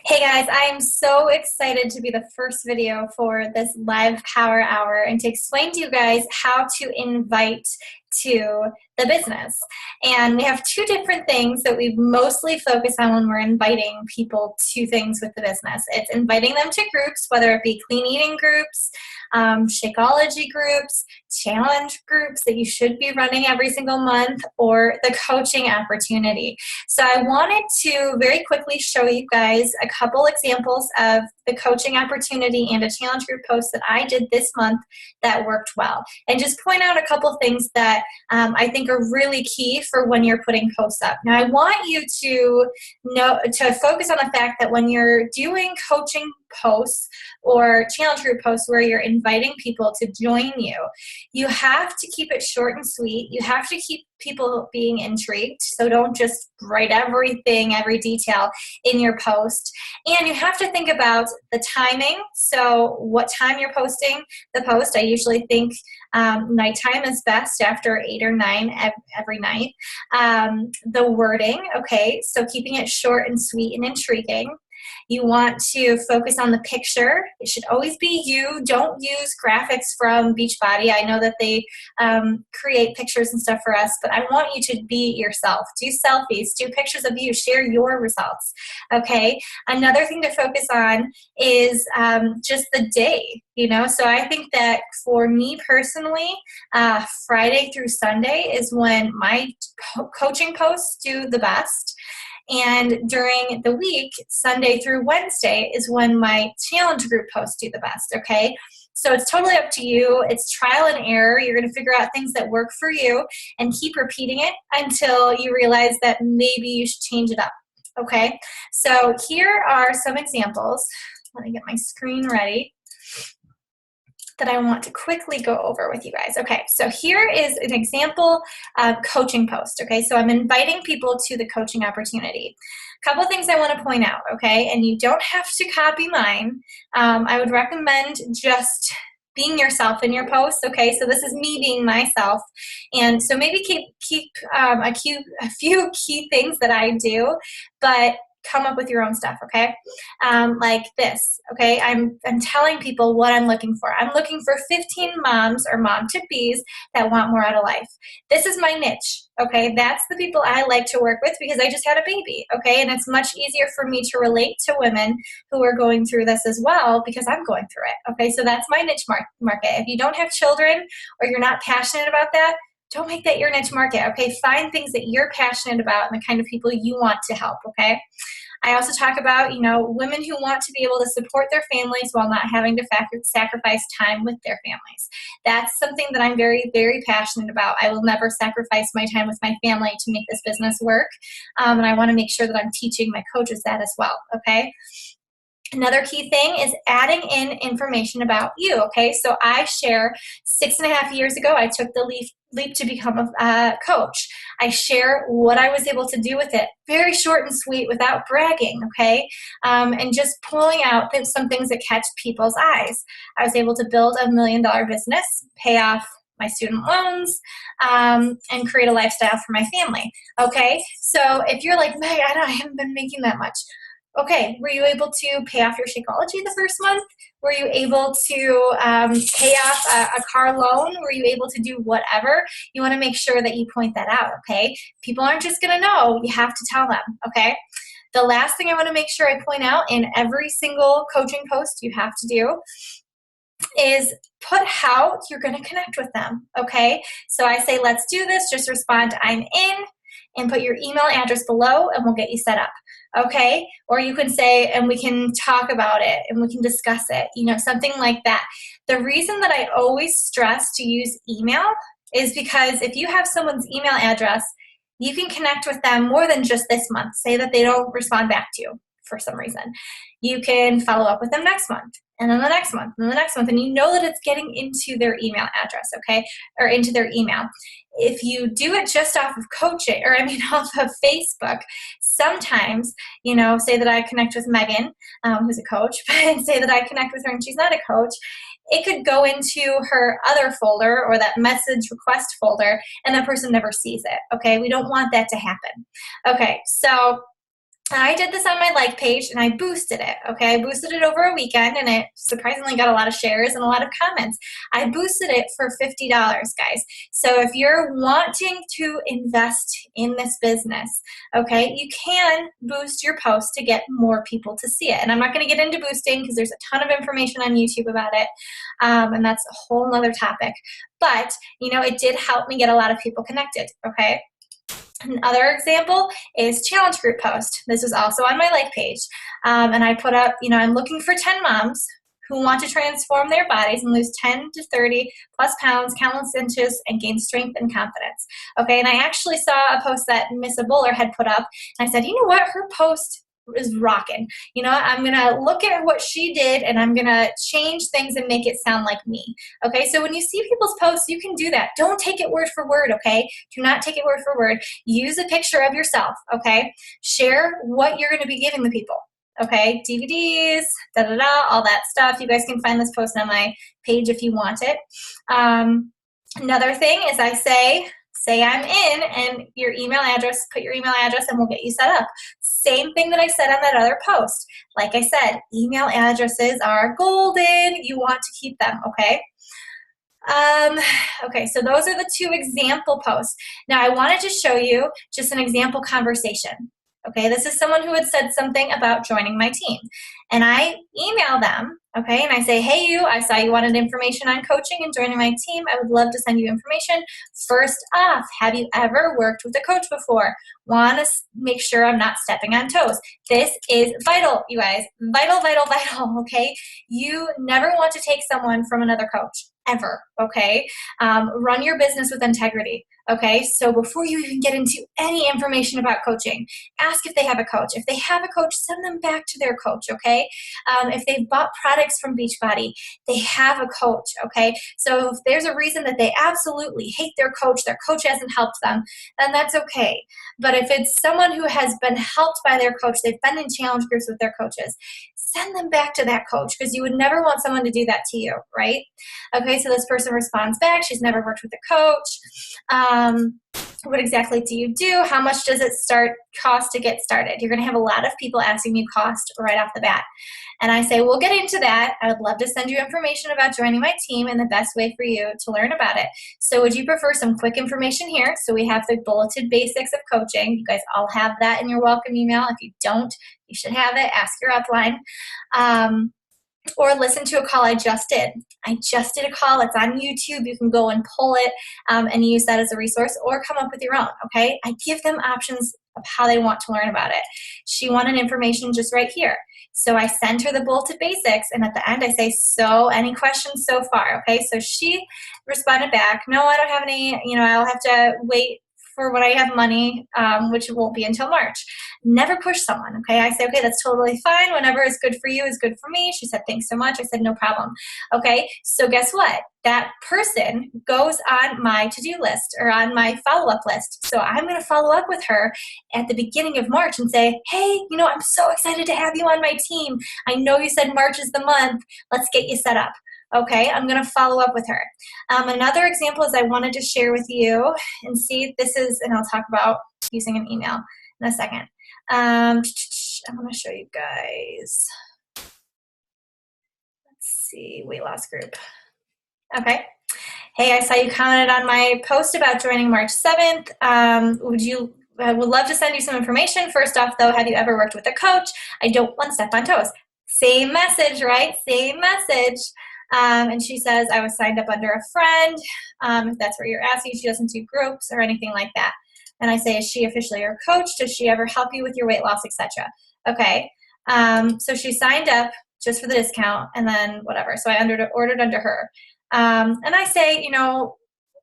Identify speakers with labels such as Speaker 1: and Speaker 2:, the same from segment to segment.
Speaker 1: Hey guys, I am so excited to be the first video for this live power hour and to explain to you guys how to invite to the business. And we have two different things that we mostly focus on when we're inviting people to things with the business. It's inviting them to groups, whether it be clean eating groups, Shakeology groups, challenge groups that you should be running every single month, or the coaching opportunity. So I wanted to very quickly show you guys a couple examples of the coaching opportunity and a challenge group post that I did this month that worked well. And just point out a couple things that I think are really key for when you're putting posts up. Now I want you to focus on the fact that when you're doing coaching posts or challenge group posts where you're inviting people to join you, you have to keep it short and sweet. You have to keep people being intrigued. So don't just write everything, every detail in your post. And you have to think about the timing. So what time you're posting the post. I usually think nighttime is best, after 8 or 9 every night. The wording, okay, so keeping it short and sweet and intriguing. You want to focus on the picture. It should always be you. Don't use graphics from Beachbody. I know that they create pictures and stuff for us, but I want you to be yourself. Do selfies, do pictures of you, share your results, okay? Another thing to focus on is just the day, So I think that for me personally, Friday through Sunday is when my coaching posts do the best. And during the week, Sunday through Wednesday is when my challenge group posts do the best, okay? So it's totally up to you. It's trial and error. You're going to figure out things that work for you and keep repeating it until you realize that maybe you should change it up, okay? So here are some examples. Let me get my screen ready that I want to quickly go over with you guys. Okay, so here is an example coaching post, okay? So I'm inviting people to the coaching opportunity. A couple things I want to point out, okay? And you don't have to copy mine. I would recommend just being yourself in your posts, okay? So this is me being myself. And so maybe keep a few key things that I do, but come up with your own stuff, okay? Like this, okay? I'm telling people what I'm looking for. I'm looking for 15 moms or mom-to-bees that want more out of life. This is my niche, okay? That's the people I like to work with because I just had a baby, okay? And it's much easier for me to relate to women who are going through this as well because I'm going through it, okay? So that's my niche market. If you don't have children or you're not passionate about that, don't make that your niche market, okay? Find things that you're passionate about and the kind of people you want to help, okay? I also talk about, women who want to be able to support their families while not having to sacrifice time with their families. That's something that I'm very, very passionate about. I will never sacrifice my time with my family to make this business work. And I want to make sure that I'm teaching my coaches that as well, okay? Another key thing is adding in information about you, okay? So I share 6.5 years ago, I took the leap to become a coach. I share what I was able to do with it. Very short and sweet without bragging, okay? And just pulling out some things that catch people's eyes. I was able to build a $1 million business, pay off my student loans, and create a lifestyle for my family, okay? So if you're like, Meg, I haven't been making that much. Okay, were you able to pay off your Shakeology the first month? Were you able to pay off a car loan? Were you able to do whatever? You want to make sure that you point that out, okay? People aren't just going to know. You have to tell them, okay? The last thing I want to make sure I point out in every single coaching post you have to do is put how you're going to connect with them, okay? So I say, let's do this. Just respond to I'm in and put your email address below and we'll get you set up. Okay, or you can say, and we can talk about it and we can discuss it, something like that. The reason that I always stress to use email is because if you have someone's email address, you can connect with them more than just this month. Say that they don't respond back to you for some reason. You can follow up with them next month, and then the next month, and the next month, and you know that it's getting into their email address, okay, or into their email. If you do it just off of coaching, off of Facebook, sometimes, say that I connect with Megan, who's a coach, and say that I connect with her and she's not a coach, it could go into her other folder or that message request folder, and that person never sees it, okay? We don't want that to happen. Okay, so I did this on my like page and I boosted it, okay? I boosted it over a weekend and it surprisingly got a lot of shares and a lot of comments. I boosted it for $50, guys. So if you're wanting to invest in this business, okay, you can boost your post to get more people to see it. And I'm not gonna get into boosting because there's a ton of information on YouTube about it. And that's a whole nother topic. But, you know, it did help me get a lot of people connected, okay? Another example is challenge group post. This was also on my like page. And I put up, you know, I'm looking for 10 moms who want to transform their bodies and lose 10 to 30 plus pounds, countless inches, and gain strength and confidence. Okay, and I actually saw a post that Missa Buller had put up, and I said, you know what, her post is rocking. You know, I'm gonna look at what she did and I'm gonna change things and make it sound like me. Okay, so when you see people's posts, you can do that. Don't take it word for word, okay? Do not take it word for word. Use a picture of yourself, okay? Share what you're gonna be giving the people. Okay, DVDs, all that stuff. You guys can find this post on my page if you want it. Another thing is I say I'm in and your email address, put your email address and we'll get you set up. Same thing that I said on that other post. Like I said, email addresses are golden. You want to keep them, okay? Okay, so those are the two example posts. Now I wanted to show you just an example conversation. Okay, this is someone who had said something about joining my team. And I email them, okay, and I say, hey you, I saw you wanted information on coaching and joining my team. I would love to send you information. First off, have you ever worked with a coach before? Want to make sure I'm not stepping on toes. This is vital, you guys. Vital, vital, vital, okay? You never want to take someone from another coach, ever, okay? Run your business with integrity. Okay, so before you even get into any information about coaching, ask if they have a coach. If they have a coach, send them back to their coach, okay? If they've bought products from Beachbody, they have a coach, okay? So if there's a reason that they absolutely hate their coach hasn't helped them, then that's okay. But if it's someone who has been helped by their coach, they've been in challenge groups with their coaches, send them back to that coach because you would never want someone to do that to you, right? Okay, so this person responds back, she's never worked with a coach. What exactly do you do? How much does it cost to get started? You're gonna have a lot of people asking you cost right off the bat. And I say, we'll get into that. I would love to send you information about joining my team and the best way for you to learn about it. So would you prefer some quick information here? So we have the bulleted basics of coaching. You guys all have that in your welcome email. If you don't, you should have it. Ask your upline. Or listen to a call I just did. I just did a call. It's on YouTube. You can go and pull it and use that as a resource or come up with your own, okay? I give them options of how they want to learn about it. She wanted information just right here. So I send her the bulleted basics, and at the end I say, so any questions so far, okay? So she responded back, no, I don't have any, I'll have to wait for when I have money, which won't be until March. Never push someone, okay? I say, okay, that's totally fine. Whenever is good for you is good for me. She said, thanks so much. I said, no problem. Okay, so guess what? That person goes on my to-do list or on my follow-up list. So I'm gonna follow up with her at the beginning of March and say, hey, I'm so excited to have you on my team. I know you said March is the month. Let's get you set up. Okay, I'm going to follow up with her. Another example is I wanted to share with you and see, and I'll talk about using an email in a second. I'm going to show you guys. Let's see, weight loss group. Okay. Hey, I saw you commented on my post about joining March 7th. I would love to send you some information. First off, though, have you ever worked with a coach? I don't want to step on toes. Same message, right? Same message. And she says, I was signed up under a friend. If that's what you're asking, she doesn't do groups or anything like that. And I say, is she officially your coach? Does she ever help you with your weight loss, etc.? Okay. So she signed up just for the discount and then whatever. So I ordered under her. And I say,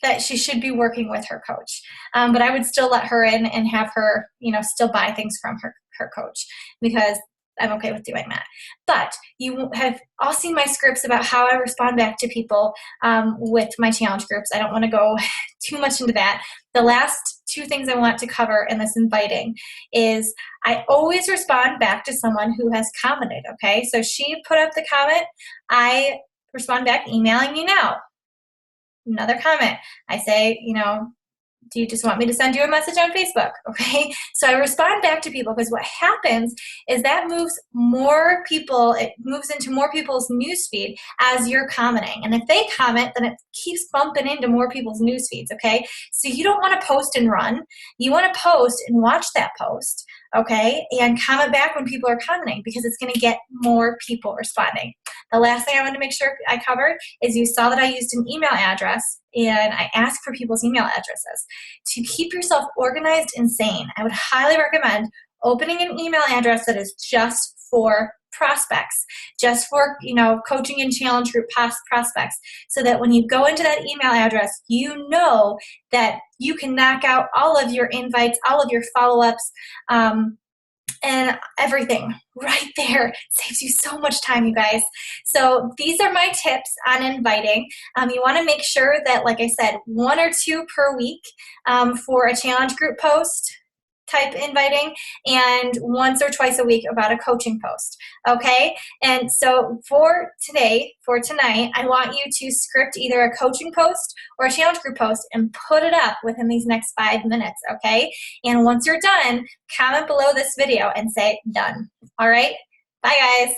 Speaker 1: that she should be working with her coach. But I would still let her in and have her, still buy things from her coach because I'm okay with doing that. But you have all seen my scripts about how I respond back to people with my challenge groups. I don't want to go too much into that. The last two things I want to cover in this inviting is I always respond back to someone who has commented, okay? So she put up the comment. I respond back emailing you now. Another comment. I say, do you just want me to send you a message on Facebook? Okay, so I respond back to people, because what happens is that moves more people, it moves into more people's newsfeed as you're commenting. And if they comment, then it keeps bumping into more people's news feeds, okay? So you don't want to post and run. You want to post and watch that post, okay? And comment back when people are commenting, because it's going to get more people responding. The last thing I wanted to make sure I covered is you saw that I used an email address, and I asked for people's email addresses. To keep yourself organized and sane, I would highly recommend opening an email address that is just for prospects, just for, coaching and challenge group prospects, so that when you go into that email address, you know that you can knock out all of your invites, all of your follow-ups, and everything right there. Saves you so much time, you guys. So these are my tips on inviting. You want to make sure that, like I said, 1 or 2 per week for a challenge group post type inviting, and once or twice a week about a coaching post, okay? And so for tonight, I want you to script either a coaching post or a challenge group post and put it up within these next 5 minutes, okay? And once you're done, comment below this video and say done. All right? Bye, guys.